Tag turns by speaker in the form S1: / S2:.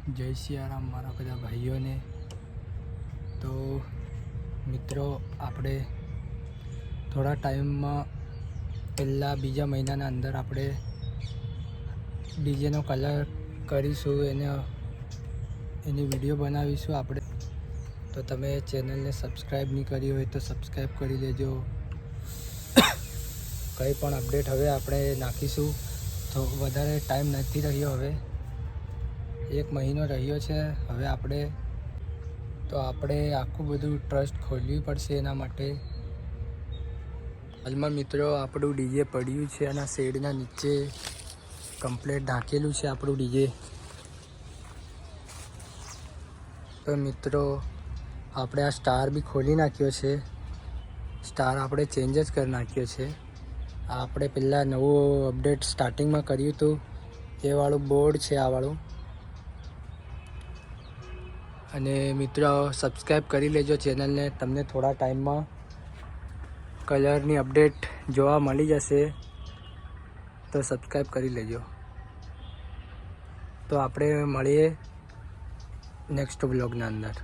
S1: જય સિયારામ મારા બધા ભાઈઓને। તો મિત્રો, આપણે થોડા ટાઈમમાં પહેલાં બીજા મહિનાના અંદર આપણે ડીજેનો કલર કરીશું, એની વિડીયો બનાવીશું આપણે। તો તમે ચેનલને સબસ્ક્રાઈબ નહીં કરી હોય તો સબસ્ક્રાઈબ કરી લેજો। કંઈ પણ અપડેટ હવે આપણે નાખીશું, તો વધારે ટાઈમ નથી રહ્યો, હવે 1 મહિનો રહ્યો છે હવે આપણે આખું બધું ટ્રસ્ટ ખોલવી પડશે। એના માટે હાલમાં મિત્રો આપણું ડીજે પડ્યું છે, અને શેડના નીચે કમ્પ્લેટ ઢાંકેલું છે આપણું ડીજે। તો મિત્રો આપણે આ સ્ટાર બી ખોલી નાખ્યો છે, સ્ટાર આપણે ચેન્જ જ કરી નાખ્યો છે। આપણે પહેલાં નવું અપડેટ સ્ટાર્ટિંગમાં કર્યું હતું એ વાળું બોર્ડ છે આ વાળું। અને મિત્રો સબસ્ક્રાઈબ કરી લેજો ચેનલને, તમને થોડા ટાઈમમાં કલરની અપડેટ જોવા મળી જશે, તો સબસ્ક્રાઈબ કરી લેજો। તો આપણે મળીએ નેક્સ્ટ વ્લોગના અંદર।